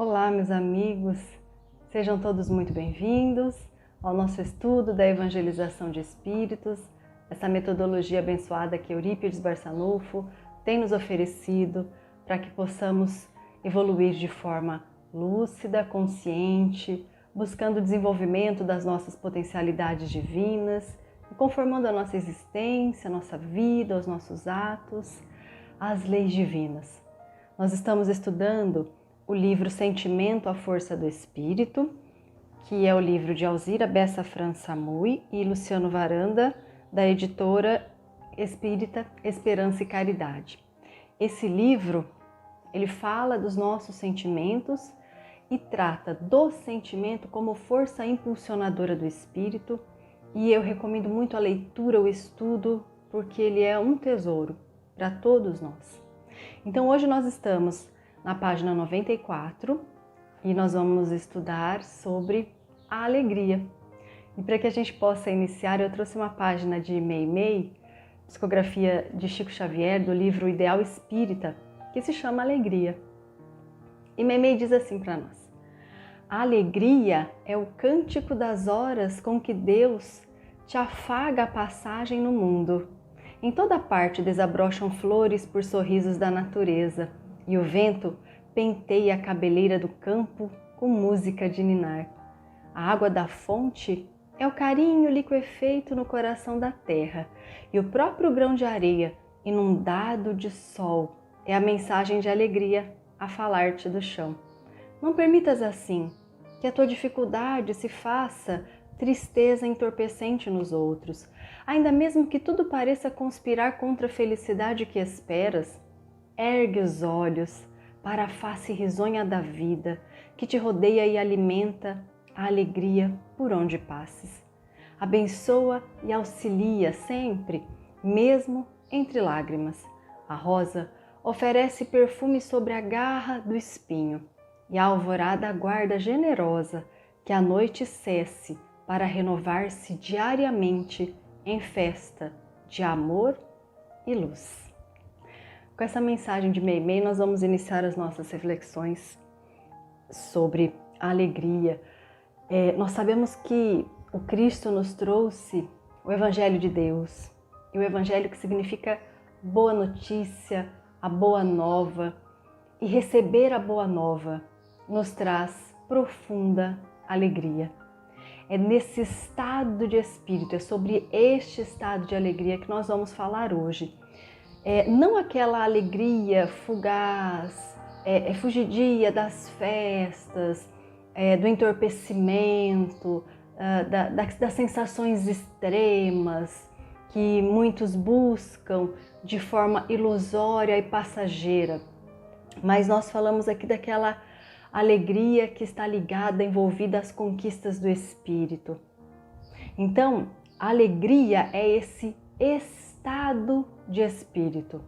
Olá, meus amigos, sejam todos muito bem-vindos ao nosso estudo da evangelização de espíritos, essa metodologia abençoada que Eurípides Barçanufo tem nos oferecido para que possamos evoluir de forma lúcida, consciente, buscando o desenvolvimento das nossas potencialidades divinas e conformando a nossa existência, a nossa vida, os nossos atos, as leis divinas. Nós estamos estudando o livro Sentimento à Força do Espírito, que é o livro de Alzira Bessa França Mui e Luciano Varanda, da editora Espírita Esperança e Caridade. Esse livro, ele fala dos nossos sentimentos e trata do sentimento como força impulsionadora do espírito, e eu recomendo muito a leitura, o estudo, porque ele é um tesouro para todos nós. Então hoje nós estamos na página 94 e nós vamos estudar sobre a alegria. E para que a gente possa iniciar, eu trouxe uma página de Meimei, psicografia de Chico Xavier, do livro Ideal Espírita, que se chama Alegria. E Meimei diz assim para nós: a alegria é o cântico das horas com que Deus te afaga a passagem no mundo. Em toda parte desabrocham flores por sorrisos da natureza, e o vento penteia a cabeleira do campo com música de ninar. A água da fonte é o carinho liquefeito no coração da terra, e o próprio grão de areia, inundado de sol, é a mensagem de alegria a falar-te do chão. Não permitas assim que a tua dificuldade se faça tristeza entorpecente nos outros, ainda mesmo que tudo pareça conspirar contra a felicidade que esperas. Ergue os olhos para a face risonha da vida, que te rodeia e alimenta a alegria por onde passes. Abençoa e auxilia sempre, mesmo entre lágrimas. A rosa oferece perfume sobre a garra do espinho, e a alvorada aguarda generosa que a noite cesse para renovar-se diariamente em festa de amor e luz. Com essa mensagem de Meimei, nós vamos iniciar as nossas reflexões sobre a alegria. Nós sabemos que o Cristo nos trouxe o Evangelho de Deus, e o Evangelho que significa boa notícia, a boa nova, e receber a boa nova nos traz profunda alegria. É nesse estado de espírito, é sobre este estado de alegria que nós vamos falar hoje. Não aquela alegria fugaz, fugidia das festas, do entorpecimento, das sensações extremas que muitos buscam de forma ilusória e passageira. Mas nós falamos aqui daquela alegria que está ligada, envolvida às conquistas do espírito. Então, a alegria é esse estado de espírito.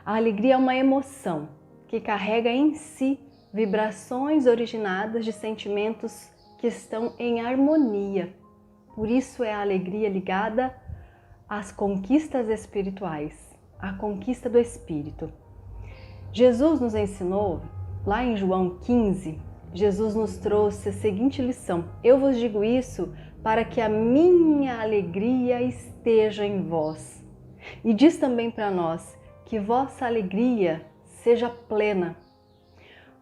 A alegria é uma emoção que carrega em si vibrações originadas de sentimentos que estão em harmonia. Por isso é a alegria ligada às conquistas espirituais, à conquista do espírito. Jesus nos ensinou, lá em João 15, Jesus nos trouxe a seguinte lição: eu vos digo isso para que a minha alegria esteja em vós. E diz também para nós que vossa alegria seja plena.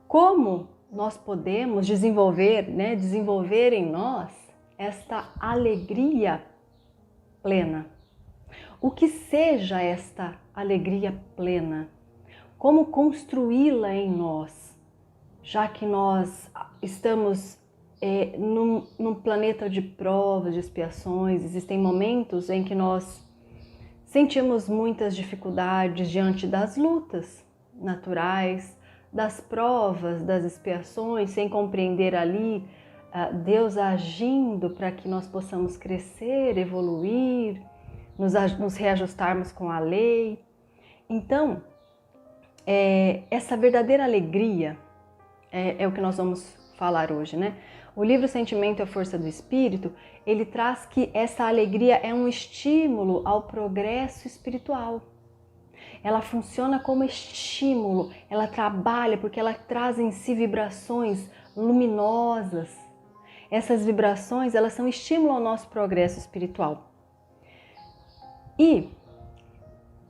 Como nós podemos desenvolver em nós esta alegria plena? O que seja esta alegria plena? Como construí-la em nós? Já que nós estamos num planeta de provas, de expiações, existem momentos em que nós sentimos muitas dificuldades diante das lutas naturais, das provas, das expiações, sem compreender ali Deus agindo para que nós possamos crescer, evoluir, nos reajustarmos com a lei. Então, essa verdadeira alegria é o que nós vamos falar hoje, né? O livro Sentimento à Força do Espírito, ele traz que essa alegria é um estímulo ao progresso espiritual. ela funciona como estímulo, ela trabalha porque ela traz em si vibrações luminosas. Essas vibrações, elas são estímulo ao nosso progresso espiritual. E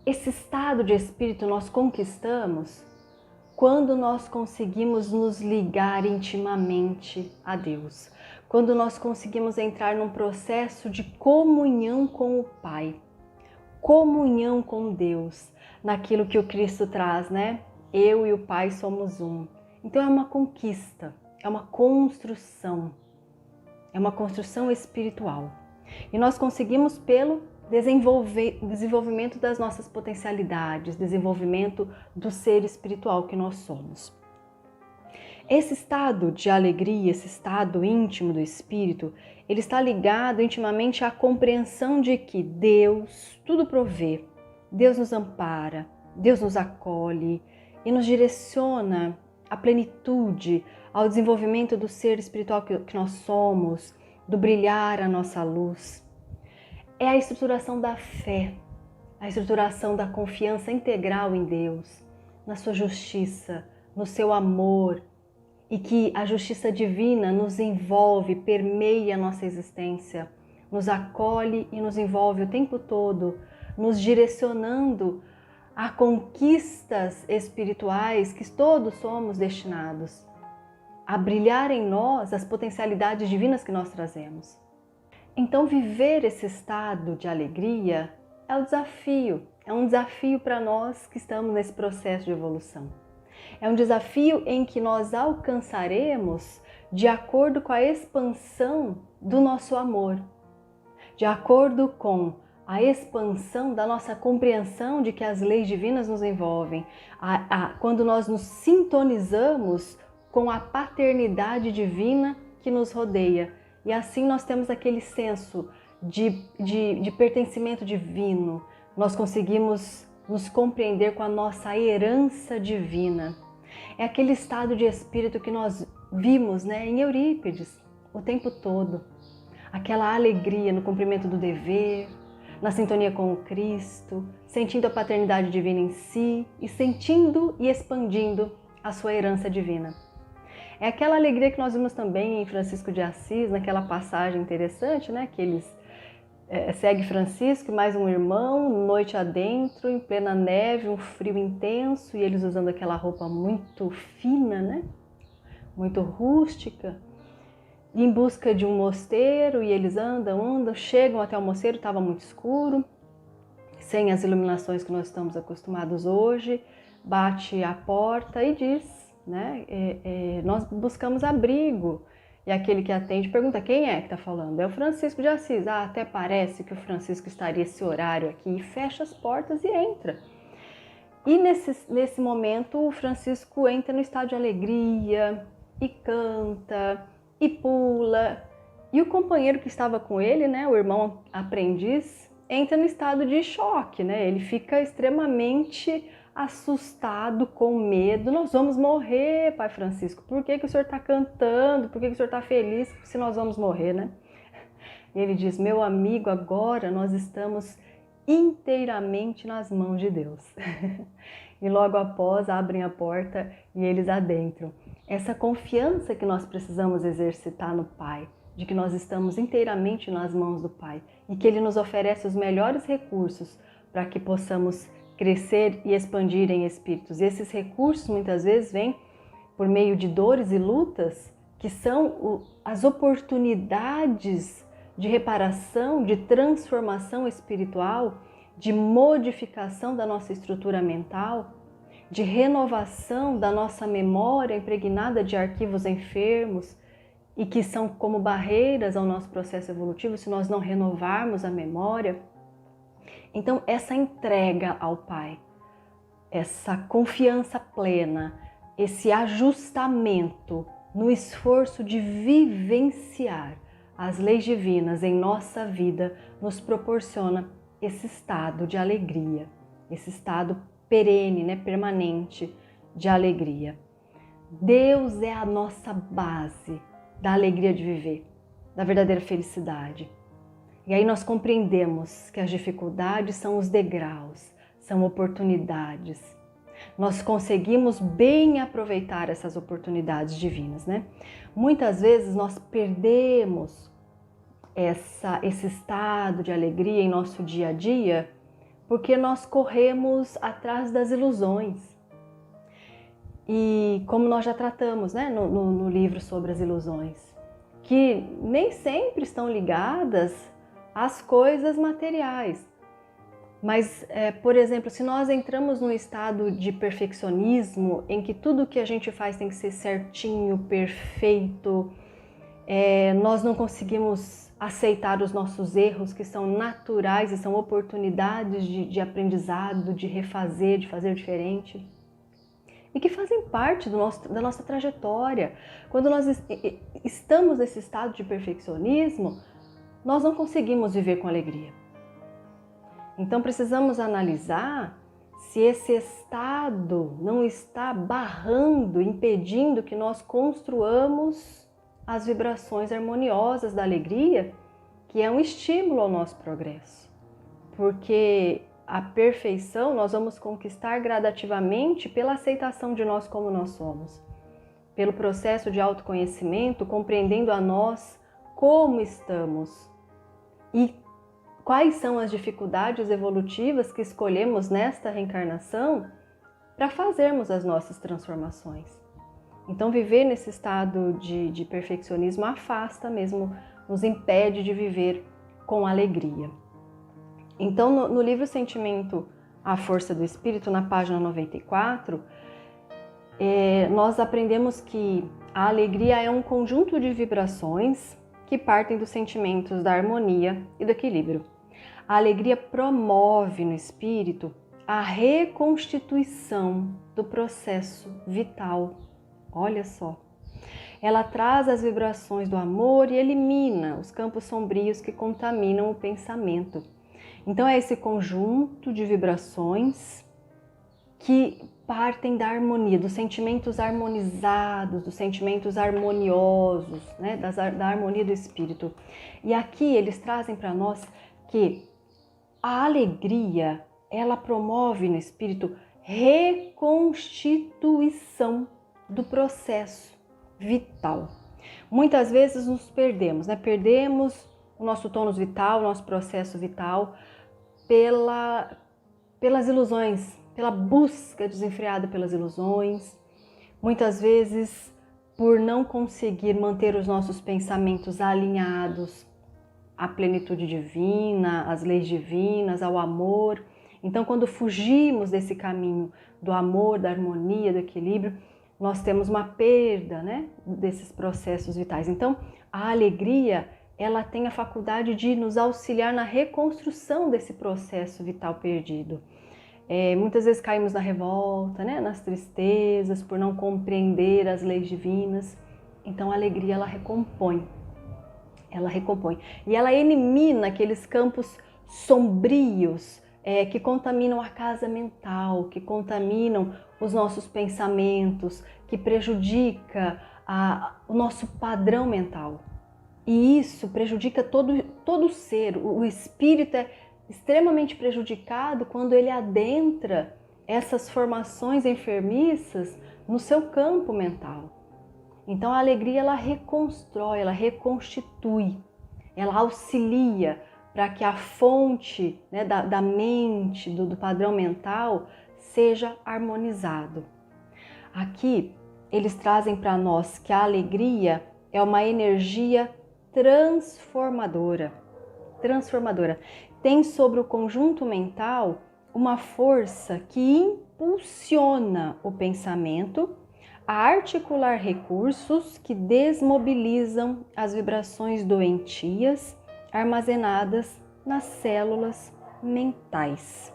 esse estado de espírito nós conquistamos quando nós conseguimos nos ligar intimamente a Deus. Quando nós conseguimos entrar num processo de comunhão com o Pai, comunhão com Deus, naquilo que o Cristo traz, né? Eu e o Pai somos um. Então é uma conquista, é uma construção espiritual. E nós conseguimos pelo desenvolvimento das nossas potencialidades, desenvolvimento do ser espiritual que nós somos. Esse estado de alegria, esse estado íntimo do espírito, ele está ligado intimamente à compreensão de que Deus tudo provê, Deus nos ampara, Deus nos acolhe e nos direciona à plenitude, ao desenvolvimento do ser espiritual que nós somos, do brilhar a nossa luz. É a estruturação da fé, a estruturação da confiança integral em Deus, na sua justiça, no seu amor, e que a justiça divina nos envolve, permeia a nossa existência, nos acolhe e nos envolve o tempo todo, nos direcionando a conquistas espirituais que todos somos destinados, a brilhar em nós as potencialidades divinas que nós trazemos. Então, viver esse estado de alegria é um desafio para nós que estamos nesse processo de evolução. É um desafio em que nós alcançaremos de acordo com a expansão do nosso amor, de acordo com a expansão da nossa compreensão de que as leis divinas nos envolvem, quando nós nos sintonizamos com a paternidade divina que nos rodeia. E assim nós temos aquele senso de pertencimento divino, nós conseguimos nos compreender com a nossa herança divina. É aquele estado de espírito que nós vimos, né, em Eurípides o tempo todo. Aquela alegria no cumprimento do dever, na sintonia com o Cristo, sentindo a paternidade divina em si e sentindo e expandindo a sua herança divina. É aquela alegria que nós vimos também em Francisco de Assis, naquela passagem interessante, né? Que eles segue Francisco e mais um irmão, noite adentro, em plena neve, um frio intenso, e eles usando aquela roupa muito fina, né? Muito rústica, em busca de um mosteiro, e eles andam, chegam até o mosteiro, estava muito escuro, sem as iluminações que nós estamos acostumados hoje, bate a porta e diz, né, nós buscamos abrigo. E aquele que atende pergunta, quem é que está falando? É o Francisco de Assis. Até parece que o Francisco estaria esse horário aqui, e fecha as portas e entra. E nesse momento o Francisco entra no estado de alegria, e canta, e pula. E o companheiro que estava com ele, né, o irmão aprendiz, entra no estado de choque, né? Ele fica extremamente assustado, com medo. Nós vamos morrer, Pai Francisco. Por que o senhor está cantando? Por que o senhor está feliz se nós vamos morrer, né? E ele diz, meu amigo, agora nós estamos inteiramente nas mãos de Deus. E logo após abrem a porta e eles adentram. Essa confiança que nós precisamos exercitar no Pai, de que nós estamos inteiramente nas mãos do Pai e que Ele nos oferece os melhores recursos para que possamos crescer e expandir em espíritos. E esses recursos muitas vezes vêm por meio de dores e lutas, que são as oportunidades de reparação, de transformação espiritual, de modificação da nossa estrutura mental, de renovação da nossa memória impregnada de arquivos enfermos e que são como barreiras ao nosso processo evolutivo se nós não renovarmos a memória. Então, essa entrega ao Pai, essa confiança plena, esse ajustamento no esforço de vivenciar as leis divinas em nossa vida, nos proporciona esse estado de alegria, esse estado perene, né, permanente de alegria. Deus é a nossa base da alegria de viver, da verdadeira felicidade. E aí nós compreendemos que as dificuldades são os degraus, são oportunidades. Nós conseguimos bem aproveitar essas oportunidades divinas, né? Muitas vezes nós perdemos esse estado de alegria em nosso dia a dia porque nós corremos atrás das ilusões. E como nós já tratamos, né, no livro sobre as ilusões, que nem sempre estão ligadas às coisas materiais. Mas, por exemplo, se nós entramos num estado de perfeccionismo, em que tudo que a gente faz tem que ser certinho, perfeito, nós não conseguimos aceitar os nossos erros, que são naturais e são oportunidades de aprendizado, de refazer, de fazer diferente, e que fazem parte da nossa trajetória. Quando nós estamos nesse estado de perfeccionismo, nós não conseguimos viver com alegria. Então precisamos analisar se esse estado não está barrando, impedindo que nós construamos as vibrações harmoniosas da alegria, que é um estímulo ao nosso progresso. Porque a perfeição nós vamos conquistar gradativamente pela aceitação de nós como nós somos, pelo processo de autoconhecimento, compreendendo a nós como estamos e quais são as dificuldades evolutivas que escolhemos nesta reencarnação para fazermos as nossas transformações. Então, viver nesse estado de perfeccionismo afasta mesmo, nos impede de viver com alegria. Então, no livro Sentimento, A Força do Espírito, na página 94, nós aprendemos que a alegria é um conjunto de vibrações que partem dos sentimentos da harmonia e do equilíbrio. A alegria promove no espírito a reconstituição do processo vital. Olha só. Ela traz as vibrações do amor e elimina os campos sombrios que contaminam o pensamento. Então é esse conjunto de vibrações que partem da harmonia, dos sentimentos harmonizados, dos sentimentos harmoniosos, né? Da harmonia do espírito. E aqui eles trazem para nós que a alegria, ela promove no espírito reconstituição do processo vital. Muitas vezes nos perdemos, né? Perdemos o nosso tônus vital, o nosso processo vital pelas ilusões, pela busca desenfreada pelas ilusões. Muitas vezes por não conseguir manter os nossos pensamentos alinhados à plenitude divina, às leis divinas, ao amor. Então, quando fugimos desse caminho do amor, da harmonia, do equilíbrio, nós temos uma perda, né, desses processos vitais. Então, a alegria, ela tem a faculdade de nos auxiliar na reconstrução desse processo vital perdido. Muitas vezes caímos na revolta, né, nas tristezas, por não compreender as leis divinas. Então, a alegria, ela recompõe. Ela recompõe. E ela elimina aqueles campos sombrios que contaminam a casa mental, que contaminam os nossos pensamentos, que prejudica o nosso padrão mental. E isso prejudica todo o ser. O espírito é extremamente prejudicado quando ele adentra essas formações enfermiças no seu campo mental. Então a alegria, ela reconstrói, ela reconstitui, ela auxilia para que a fonte, né, da mente, do padrão mental, seja harmonizado. Aqui eles trazem para nós que a alegria é uma energia transformadora. Tem sobre o conjunto mental uma força que impulsiona o pensamento a articular recursos que desmobilizam as vibrações doentias armazenadas nas células mentais.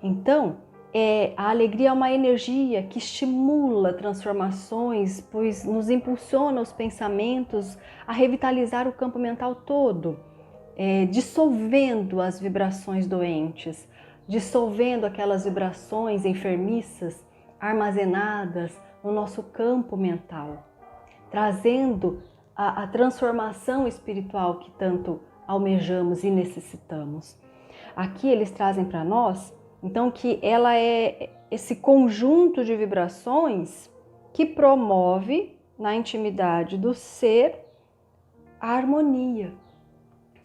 Então, a alegria é uma energia que estimula transformações, pois nos impulsiona os pensamentos a revitalizar o campo mental todo, dissolvendo as vibrações doentes, dissolvendo aquelas vibrações enfermiças armazenadas no nosso campo mental, trazendo a transformação espiritual que tanto almejamos e necessitamos. Aqui eles trazem para nós Então, que ela é esse conjunto de vibrações que promove na intimidade do ser a harmonia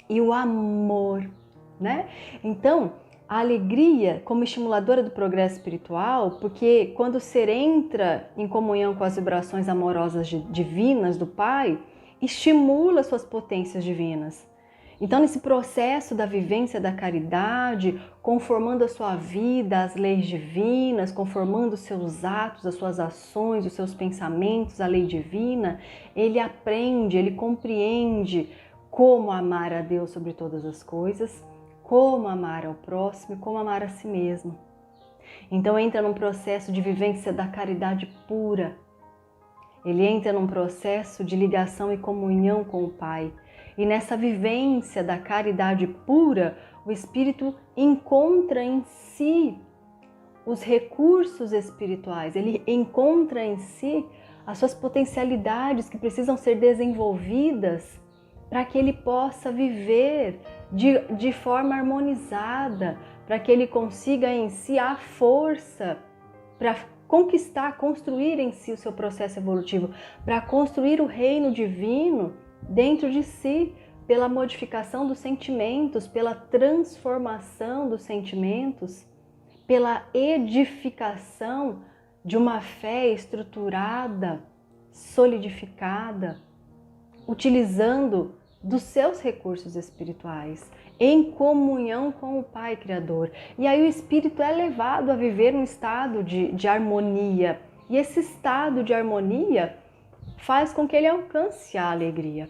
e o amor, né? Então, a alegria como estimuladora do progresso espiritual, porque quando o ser entra em comunhão com as vibrações amorosas divinas do Pai, estimula suas potências divinas. Então, nesse processo da vivência da caridade, conformando a sua vida às leis divinas, conformando os seus atos, as suas ações, os seus pensamentos à lei divina, ele aprende, ele compreende como amar a Deus sobre todas as coisas, como amar ao próximo e como amar a si mesmo. Então entra num processo de vivência da caridade pura. Ele entra num processo de ligação e comunhão com o Pai. E nessa vivência da caridade pura, o espírito encontra em si os recursos espirituais, ele encontra em si as suas potencialidades que precisam ser desenvolvidas para que ele possa viver de forma harmonizada, para que ele consiga em si a força para conquistar, construir em si o seu processo evolutivo, para construir o reino divino dentro de si, pela modificação dos sentimentos, pela transformação dos sentimentos, pela edificação de uma fé estruturada, solidificada, utilizando dos seus recursos espirituais, em comunhão com o Pai Criador. E aí o espírito é levado a viver um estado de harmonia. E esse estado de harmonia faz com que ele alcance a alegria.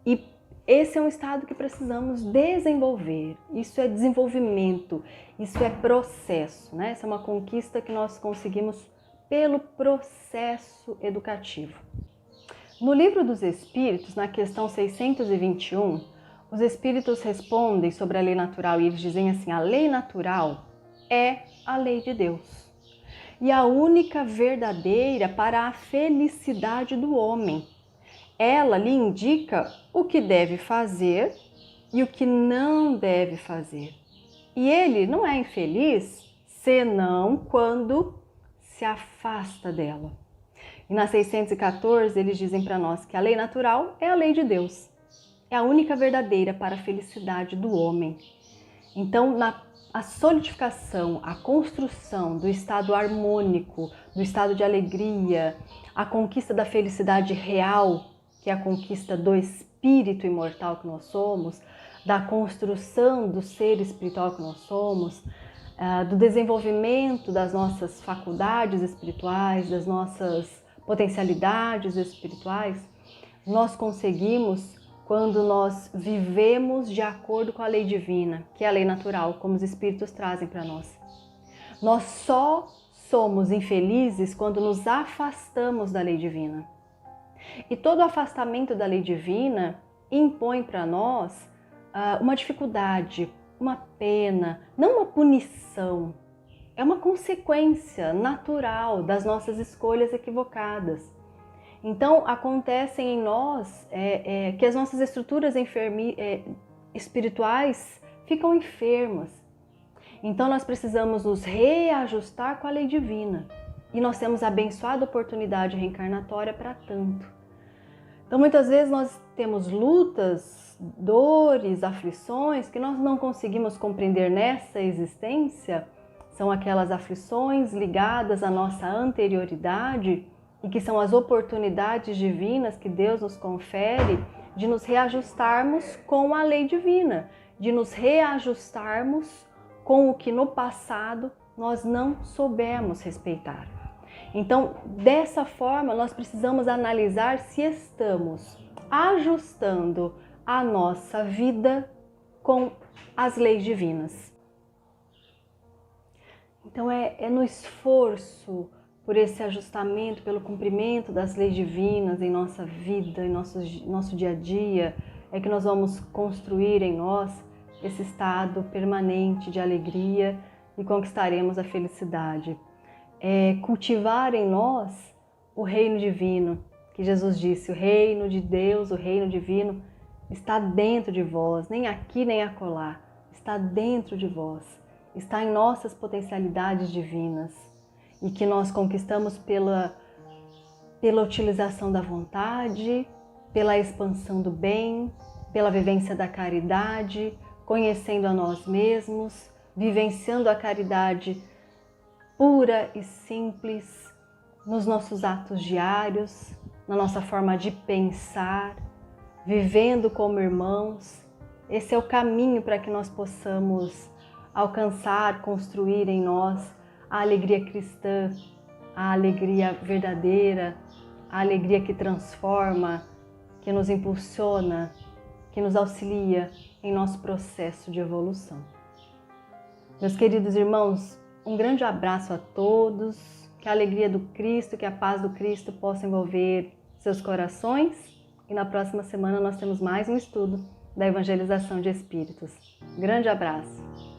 E esse é um estado que precisamos desenvolver. Isso é desenvolvimento, isso é processo, né? Essa é uma conquista que nós conseguimos pelo processo educativo. No Livro dos Espíritos, na questão 621, os espíritos respondem sobre a lei natural e eles dizem assim: a lei natural é a lei de Deus e a única verdadeira para a felicidade do homem. Ela lhe indica o que deve fazer e o que não deve fazer. E ele não é infeliz senão quando se afasta dela. E na 614 eles dizem para nós que a lei natural é a lei de Deus. É a única verdadeira para a felicidade do homem. Então, a solidificação, a construção do estado harmônico, do estado de alegria, a conquista da felicidade real, que é a conquista do espírito imortal que nós somos, da construção do ser espiritual que nós somos, do desenvolvimento das nossas faculdades espirituais, das nossas potencialidades espirituais, nós conseguimos quando nós vivemos de acordo com a lei divina, que é a lei natural, como os espíritos trazem para nós. Nós só somos infelizes quando nos afastamos da lei divina. E todo afastamento da lei divina impõe para nós uma dificuldade, uma pena, não uma punição. É uma consequência natural das nossas escolhas equivocadas. Então, acontecem em nós que as nossas estruturas espirituais ficam enfermas. Então, nós precisamos nos reajustar com a lei divina. E nós temos a abençoada oportunidade reencarnatória para tanto. Então, muitas vezes nós temos lutas, dores, aflições que nós não conseguimos compreender nessa existência. São aquelas aflições ligadas à nossa anterioridade e que são as oportunidades divinas que Deus nos confere de nos reajustarmos com a lei divina, de nos reajustarmos com o que no passado nós não soubemos respeitar. Então, dessa forma, nós precisamos analisar se estamos ajustando a nossa vida com as leis divinas. Então, é no esforço por esse ajustamento, pelo cumprimento das leis divinas em nossa vida, em nosso dia a dia, é que nós vamos construir em nós esse estado permanente de alegria e conquistaremos a felicidade. Cultivar em nós o reino divino, que Jesus disse, o reino de Deus, o reino divino está dentro de vós, nem aqui nem acolá, está dentro de vós. está em nossas potencialidades divinas e que nós conquistamos pela utilização da vontade, pela expansão do bem, pela vivência da caridade, conhecendo a nós mesmos, vivenciando a caridade pura e simples nos nossos atos diários, na nossa forma de pensar, vivendo como irmãos. Esse é o caminho para que nós possamos alcançar, construir em nós a alegria cristã, a alegria verdadeira, a alegria que transforma, que nos impulsiona, que nos auxilia em nosso processo de evolução. Meus queridos irmãos, um grande abraço a todos, que a alegria do Cristo, que a paz do Cristo possa envolver seus corações e na próxima semana nós temos mais um estudo da evangelização de espíritos. Grande abraço!